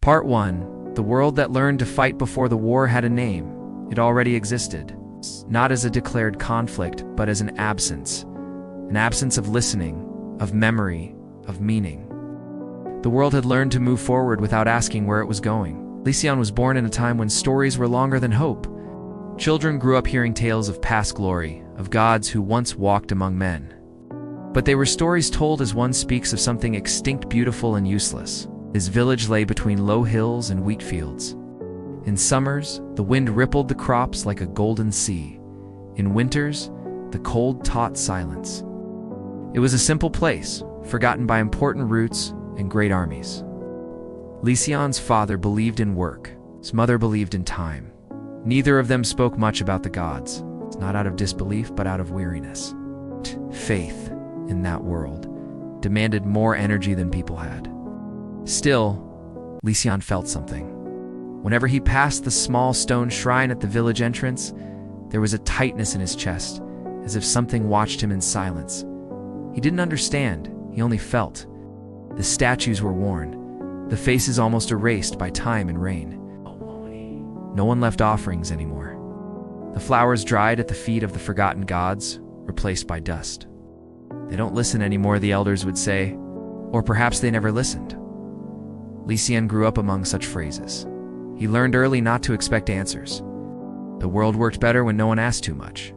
Part 1. The world that learned to fight before the war had a name. It already existed, not as a declared conflict, but as an absence of listening, of memory, of meaning. The world had learned to move forward without asking where it was going. Lycian was born in a time when stories were longer than hope. Children grew up hearing tales of past glory, of gods who once walked among men. But they were stories told as one speaks of something extinct, beautiful, and useless. His village lay between low hills and wheat fields. In summers, the wind rippled the crops like a golden sea. In winters, the cold taught silence. It was a simple place, forgotten by important roots and great armies. Lycian's father believed in work. His mother believed in time. Neither of them spoke much about the gods, not out of disbelief, but out of weariness. Faith in that world demanded more energy than people had. Still, Lycian felt something. Whenever he passed the small stone shrine at the village entrance, there was a tightness in his chest, as if something watched him in silence. He didn't understand, he only felt. The statues were worn, the faces almost erased by time and rain. No one left offerings anymore. The flowers dried at the feet of the forgotten gods, replaced by dust. They don't listen anymore, the elders would say, or perhaps they never listened. Lycian grew up among such phrases. He learned early not to expect answers. The world worked better when no one asked too much.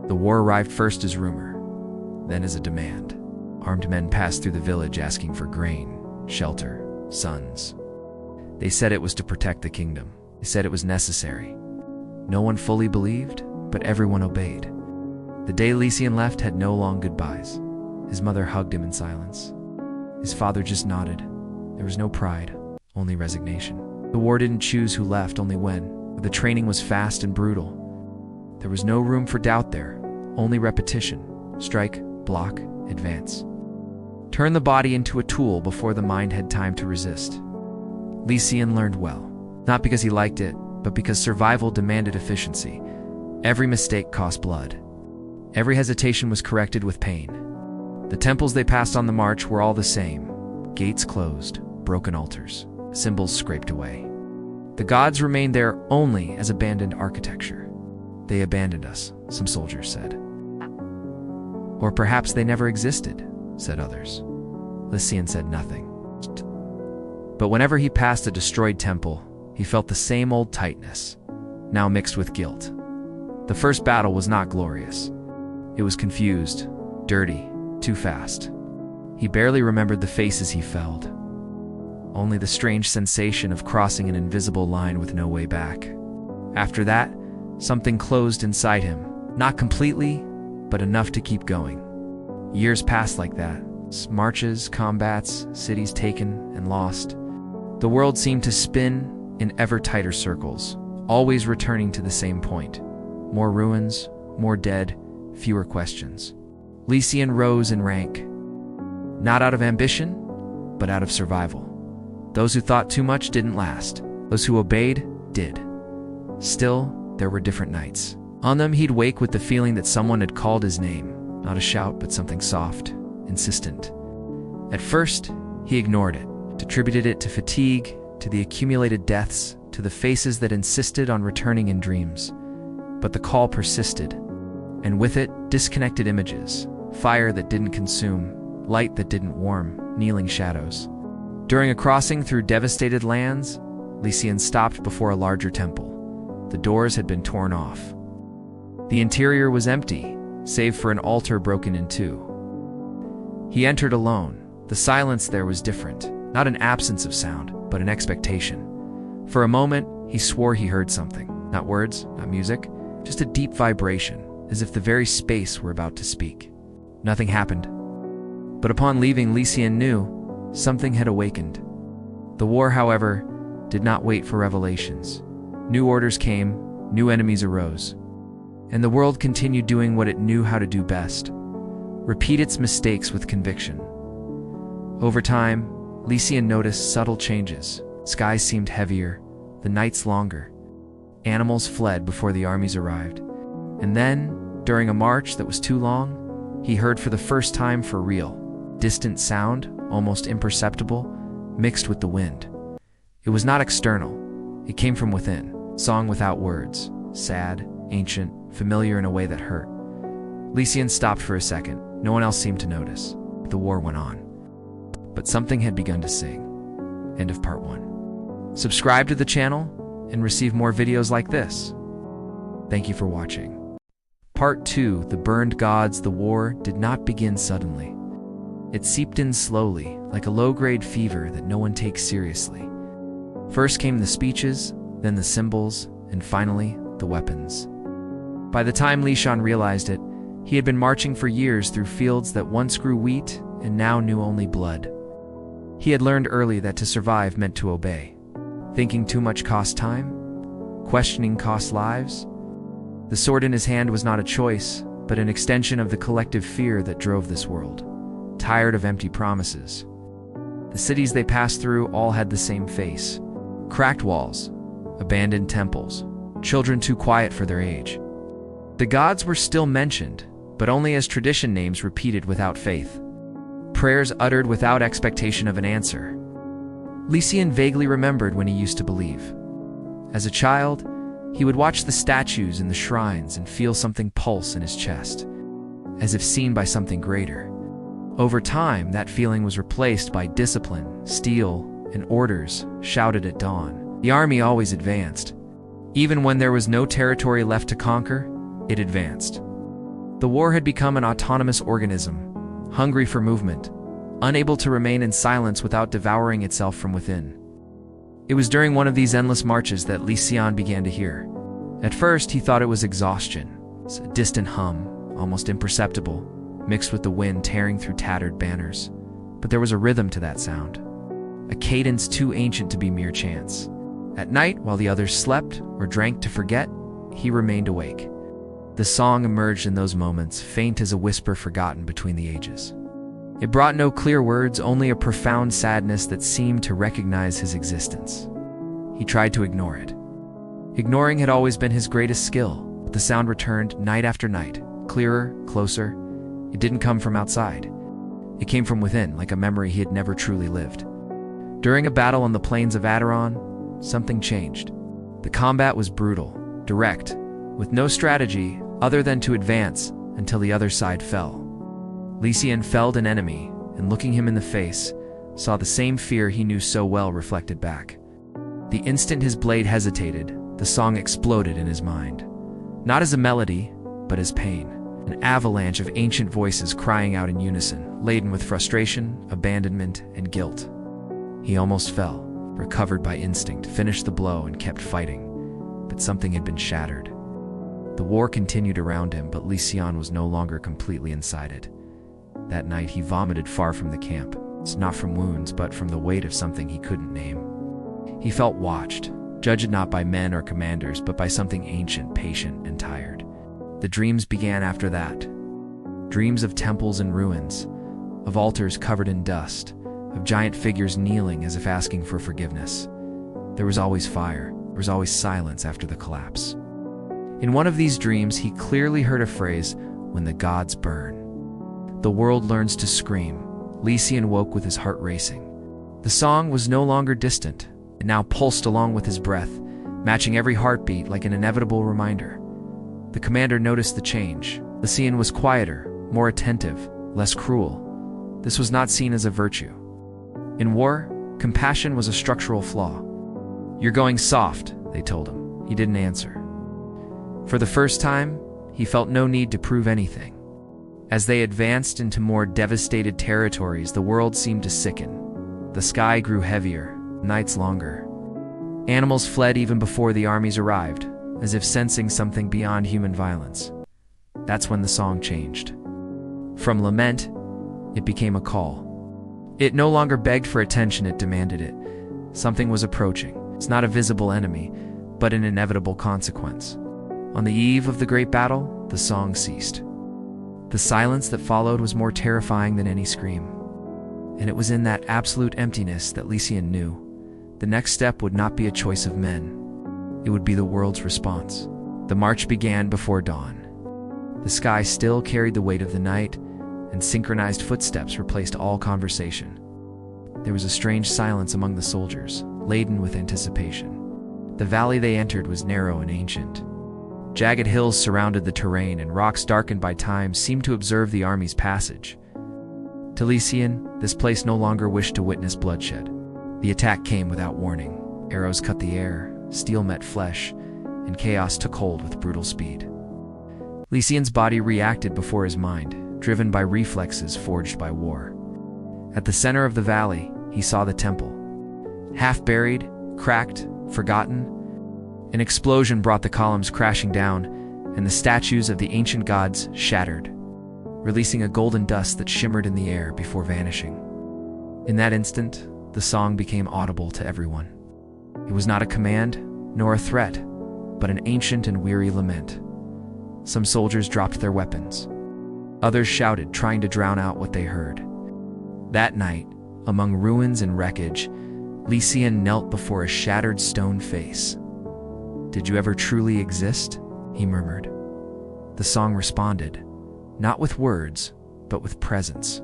The war arrived first as rumor, then as a demand. Armed men passed through the village asking for grain, shelter, sons. They said it was to protect the kingdom. They said it was necessary. No one fully believed, but everyone obeyed. The day Lycian left had no long goodbyes. His mother hugged him in silence. His father just nodded. There was no pride, only resignation. The war didn't choose who left, only when. The training was fast and brutal. There was no room for doubt there, only repetition. Strike, block, advance. Turn the body into a tool before the mind had time to resist. Lycian learned well, not because he liked it, but because survival demanded efficiency. Every mistake cost blood. Every hesitation was corrected with pain. The temples they passed on the march were all the same. Gates closed, broken altars, symbols scraped away. The gods remained there only as abandoned architecture. They abandoned us, some soldiers said. Or perhaps they never existed, said others. Lycian said nothing. But whenever he passed a destroyed temple, he felt the same old tightness, now mixed with guilt. The first battle was not glorious. It was confused, dirty, too fast. He barely remembered the faces he felled. Only the strange sensation of crossing an invisible line with no way back. After that, something closed inside him. Not completely, but enough to keep going. Years passed like that. Marches, combats, cities taken and lost. The world seemed to spin in ever tighter circles, always returning to the same point. More ruins, more dead, fewer questions. Lycian rose in rank. Not out of ambition, but out of survival. Those who thought too much didn't last. Those who obeyed did. Still, there were different nights. On them, he'd wake with the feeling that someone had called his name. Not a shout, but something soft, insistent. At first, he ignored it, attributed it to fatigue, to the accumulated deaths, to the faces that insisted on returning in dreams. But the call persisted, and with it, disconnected images, fire that didn't consume, light that didn't warm, kneeling shadows. During a crossing through devastated lands, Lycian stopped before a larger temple. The doors had been torn off. The interior was empty, save for an altar broken in two. He entered alone. The silence there was different, not an absence of sound, but an expectation. For a moment, he swore he heard something. Not words, not music, just a deep vibration, as if the very space were about to speak. Nothing happened. But upon leaving, Lycian knew something had awakened. The war, however, did not wait for revelations. New orders came, new enemies arose. And the world continued doing what it knew how to do best: repeat its mistakes with conviction. Over time, Lycian noticed subtle changes. Skies seemed heavier, the nights longer. Animals fled before the armies arrived. And then, during a march that was too long, he heard for the first time for real, distant sound, almost imperceptible, mixed with the wind. It was not external. It came from within, song without words, sad, ancient, familiar in a way that hurt. Lycian stopped for a second. No one else seemed to notice. The war went on. But something had begun to sing. End of part 1. Subscribe to the channel and receive more videos like this. Thank you for watching. Part 2, The Burned Gods. The war did not begin suddenly. It seeped in slowly, like a low-grade fever that no one takes seriously. First came the speeches, then the symbols, and finally, the weapons. By the time Lycian realized it, he had been marching for years through fields that once grew wheat and now knew only blood. He had learned early that to survive meant to obey. Thinking too much cost time? Questioning cost lives? The sword in his hand was not a choice, but an extension of the collective fear that drove this world. Tired of empty promises. The cities they passed through all had the same face. Cracked walls, abandoned temples, children too quiet for their age. The gods were still mentioned, but only as tradition names repeated without faith. Prayers uttered without expectation of an answer. Lycian vaguely remembered when he used to believe. As a child, he would watch the statues in the shrines and feel something pulse in his chest, as if seen by something greater. Over time, that feeling was replaced by discipline, steel, and orders shouted at dawn. The army always advanced. Even when there was no territory left to conquer, it advanced. The war had become an autonomous organism, hungry for movement, unable to remain in silence without devouring itself from within. It was during one of these endless marches that Lycian began to hear. At first, he thought it was exhaustion, a distant hum, almost imperceptible, mixed with the wind tearing through tattered banners. But there was a rhythm to that sound, a cadence too ancient to be mere chance. At night, while the others slept or drank to forget, he remained awake. The song emerged in those moments, faint as a whisper forgotten between the ages. It brought no clear words, only a profound sadness that seemed to recognize his existence. He tried to ignore it. Ignoring had always been his greatest skill, but the sound returned night after night, clearer, closer. It didn't come from outside. It came from within, like a memory he had never truly lived. During a battle on the plains of Aderon, something changed. The combat was brutal, direct, with no strategy other than to advance until the other side fell. Lycian felled an enemy, and looking him in the face, saw the same fear he knew so well reflected back. The instant his blade hesitated, the song exploded in his mind. Not as a melody, but as pain. An avalanche of ancient voices crying out in unison, laden with frustration, abandonment, and guilt. He almost fell, recovered by instinct, finished the blow, and kept fighting. But something had been shattered. The war continued around him, but Lycian was no longer completely inside it. That night he vomited far from the camp, not from wounds, but from the weight of something he couldn't name. He felt watched, judged not by men or commanders, but by something ancient, patient, and tired. The dreams began after that. Dreams of temples in ruins, of altars covered in dust, of giant figures kneeling as if asking for forgiveness. There was always fire, there was always silence after the collapse. In one of these dreams, he clearly heard a phrase, "When the gods burn." The world learns to scream. Lycian woke with his heart racing. The song was no longer distant. It now pulsed along with his breath, matching every heartbeat like an inevitable reminder. The commander noticed the change. Lycian was quieter, more attentive, less cruel. This was not seen as a virtue. In war, compassion was a structural flaw. "You're going soft," they told him. He didn't answer. For the first time, he felt no need to prove anything. As they advanced into more devastated territories, the world seemed to sicken. The sky grew heavier, nights longer. Animals fled even before the armies arrived, as if sensing something beyond human violence. That's when the song changed. From lament, it became a call. It no longer begged for attention, it demanded it. Something was approaching. It's not a visible enemy, but an inevitable consequence. On the eve of the great battle, the song ceased. The silence that followed was more terrifying than any scream. And it was in that absolute emptiness that Lycian knew the next step would not be a choice of men. It would be the world's response. The march began before dawn. The sky still carried the weight of the night, and synchronized footsteps replaced all conversation. There was a strange silence among the soldiers, laden with anticipation. The valley they entered was narrow and ancient. Jagged hills surrounded the terrain, and rocks darkened by time seemed to observe the army's passage. To Lycian, this place no longer wished to witness bloodshed. The attack came without warning. Arrows cut the air, steel met flesh, and chaos took hold with brutal speed. Lycian's body reacted before his mind, driven by reflexes forged by war. At the center of the valley, he saw the temple. Half buried, cracked, forgotten, an explosion brought the columns crashing down, and the statues of the ancient gods shattered, releasing a golden dust that shimmered in the air before vanishing. In that instant, the song became audible to everyone. It was not a command, nor a threat, but an ancient and weary lament. Some soldiers dropped their weapons. Others shouted, trying to drown out what they heard. That night, among ruins and wreckage, Lycian knelt before a shattered stone face. "Did you ever truly exist?" he murmured. The song responded, not with words, but with presence.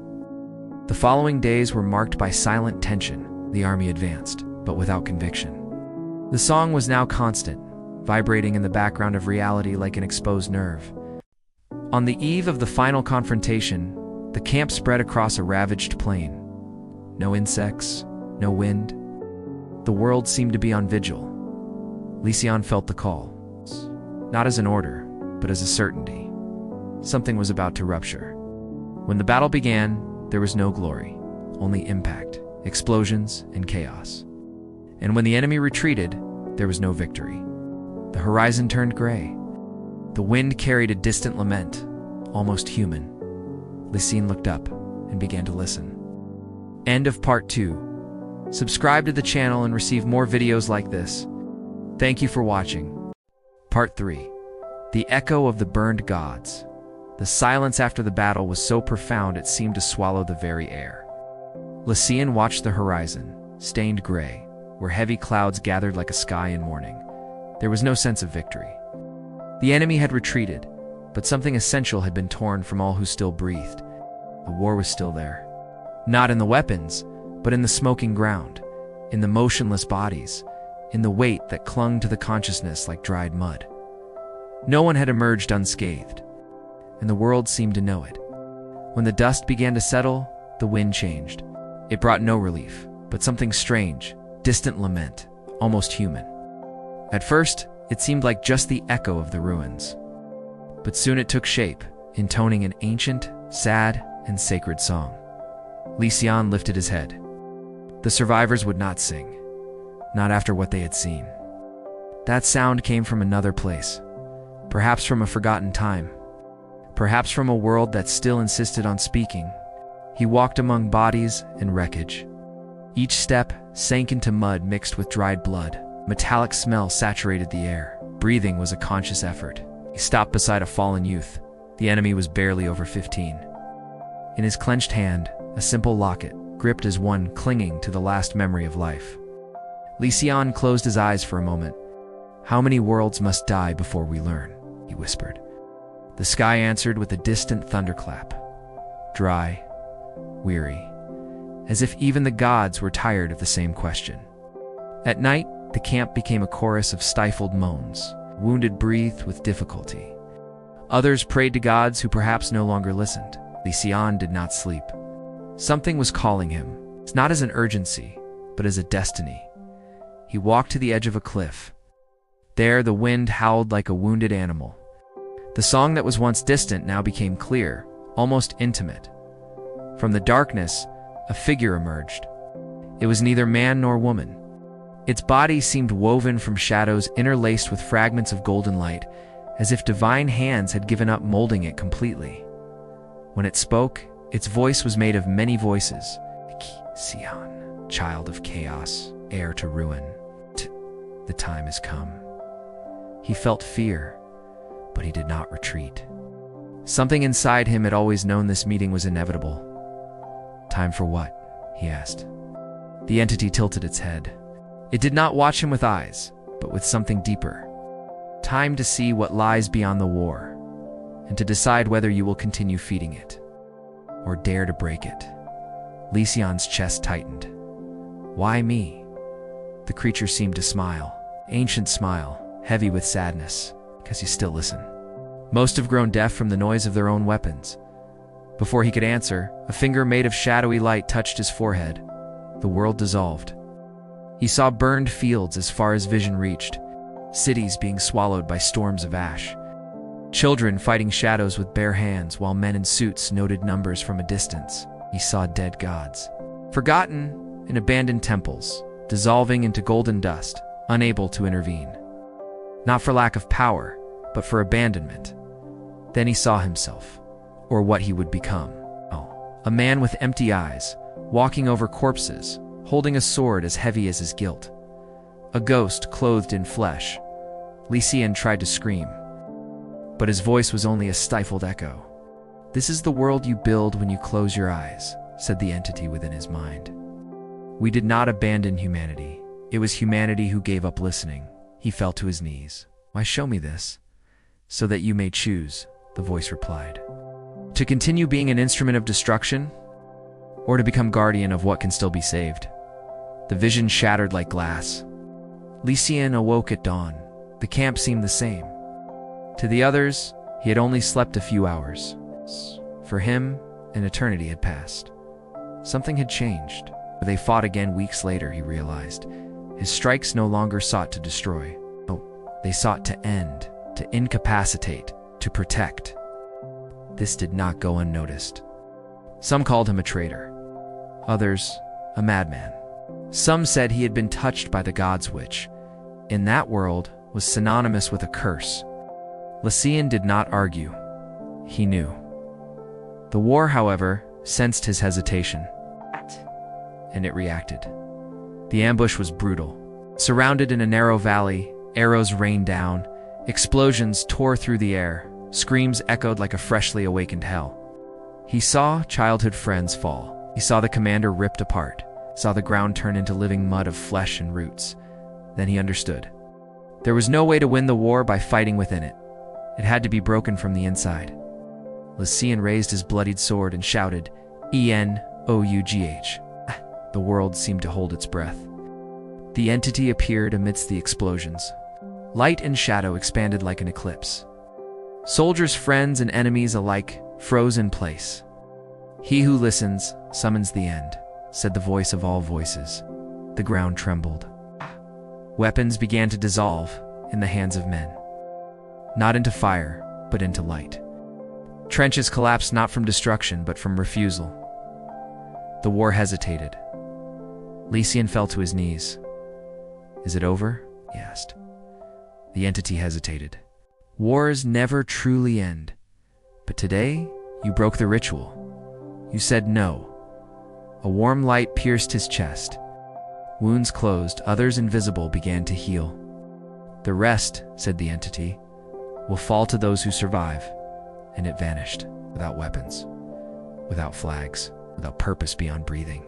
The following days were marked by silent tension. The army advanced, but without conviction. The song was now constant, vibrating in the background of reality like an exposed nerve. On the eve of the final confrontation, the camp spread across a ravaged plain. No insects, no wind. The world seemed to be on vigil. Lycian felt the call, not as an order, but as a certainty. Something was about to rupture. When the battle began, there was no glory, only impact, explosions, and chaos. And when the enemy retreated, there was no victory. The horizon turned gray. The wind carried a distant lament, almost human. Lycian looked up and began to listen. End of part 2. Subscribe to the channel and receive more videos like this. Thank you for watching. Part 3. The Echo of the Burned Gods. The silence after the battle was so profound it seemed to swallow the very air. Lycian watched the horizon, stained gray, where heavy clouds gathered like a sky in mourning. There was no sense of victory. The enemy had retreated, but something essential had been torn from all who still breathed. The war was still there. Not in the weapons, but in the smoking ground, in the motionless bodies, in the weight that clung to the consciousness like dried mud. No one had emerged unscathed, and the world seemed to know it. When the dust began to settle, the wind changed. It brought no relief, but something strange, distant lament, almost human. At first, it seemed like just the echo of the ruins. But soon it took shape, intoning an ancient, sad, and sacred song. Lycian lifted his head. The survivors would not sing, not after what they had seen. That sound came from another place, perhaps from a forgotten time, perhaps from a world that still insisted on speaking. He walked among bodies and wreckage. Each step sank into mud mixed with dried blood. Metallic smell saturated the air. Breathing was a conscious effort. He stopped beside a fallen youth. The enemy was barely over 15. In his clenched hand, a simple locket, gripped as one clinging to the last memory of life. Lycian closed his eyes for a moment. "How many worlds must die before we learn?" he whispered. The sky answered with a distant thunderclap. Dry, weary, as if even the gods were tired of the same question. At night, the camp became a chorus of stifled moans. Wounded breathed with difficulty. Others prayed to gods who perhaps no longer listened. Lycian did not sleep. Something was calling him, not as an urgency, but as a destiny. He walked to the edge of a cliff. There, the wind howled like a wounded animal. The song that was once distant now became clear, almost intimate. From the darkness, a figure emerged. It was neither man nor woman. Its body seemed woven from shadows interlaced with fragments of golden light, as if divine hands had given up molding it completely. When it spoke, its voice was made of many voices. Lycian, child of chaos, heir to ruin. The time has come. He felt fear, but he did not retreat. Something inside him had always known this meeting was inevitable. "Time for what?" he asked. The entity tilted its head. It did not watch him with eyes, but with something deeper. Time to see what lies beyond the war, and to decide whether you will continue feeding it, or dare to break it. Lycian's chest tightened. Why me? The creature seemed to smile. Ancient smile, heavy with sadness, because you still listen. Most have grown deaf from the noise of their own weapons. Before he could answer, a finger made of shadowy light touched his forehead. The world dissolved. He saw burned fields as far as vision reached, cities being swallowed by storms of ash, children fighting shadows with bare hands while men in suits noted numbers from a distance. He saw dead gods, forgotten in abandoned temples, dissolving into golden dust, unable to intervene. Not for lack of power, but for abandonment. Then he saw himself, or what he would become. A man with empty eyes, walking over corpses, holding a sword as heavy as his guilt. A ghost clothed in flesh. Lycian tried to scream, but his voice was only a stifled echo. "This is the world you build when you close your eyes," said the entity within his mind. "We did not abandon humanity. It was humanity who gave up listening." He fell to his knees. "Why show me this?" "So that you may choose," the voice replied. "To continue being an instrument of destruction, or to become guardian of what can still be saved." The vision shattered like glass. Lycian awoke at dawn. The camp seemed the same. To the others, he had only slept a few hours. For him, an eternity had passed. Something had changed. They fought again weeks later, he realized. His strikes no longer sought to destroy. No, they sought to end, to incapacitate, to protect. This did not go unnoticed. Some called him a traitor. Others, a madman. Some said he had been touched by the gods, which, in that world, was synonymous with a curse. Lycian did not argue. He knew. The war, however, sensed his hesitation, and it reacted. The ambush was brutal. Surrounded in a narrow valley, arrows rained down, explosions tore through the air, screams echoed like a freshly awakened hell. He saw childhood friends fall. He saw the commander ripped apart, saw the ground turn into living mud of flesh and roots. Then he understood. There was no way to win the war by fighting within it. It had to be broken from the inside. Lycian raised his bloodied sword and shouted, "Enough!" The world seemed to hold its breath. The entity appeared amidst the explosions. Light and shadow expanded like an eclipse. Soldiers, friends, and enemies alike froze in place. "He who listens summons the end," said the voice of all voices. The ground trembled. Weapons began to dissolve in the hands of men. Not into fire, but into light. Trenches collapsed not from destruction, but from refusal. The war hesitated. Lycian fell to his knees. "Is it over?" he asked. The entity hesitated. "Wars never truly end. But today, you broke the ritual. You said no." A warm light pierced his chest. Wounds closed, others invisible began to heal. "The rest," said the entity, "will fall to those who survive." And it vanished, without weapons, without flags, without purpose beyond breathing.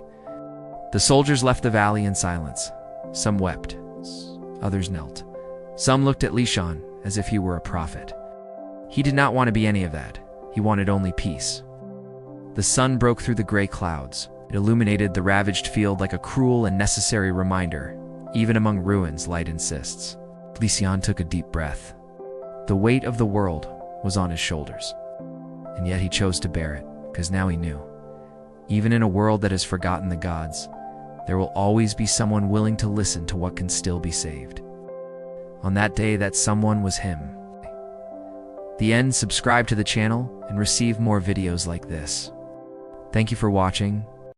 The soldiers left the valley in silence. Some wept, others knelt. Some looked at Lycian as if he were a prophet. He did not want to be any of that. He wanted only peace. The sun broke through the gray clouds. It illuminated the ravaged field like a cruel and necessary reminder. Even among ruins, light insists. Lycian took a deep breath. The weight of the world was on his shoulders. And yet he chose to bear it, because now he knew. Even in a world that has forgotten the gods, there will always be someone willing to listen to what can still be saved. On that day, that someone was him. The end. Subscribe to the channel and receive more videos like this. Thank you for watching.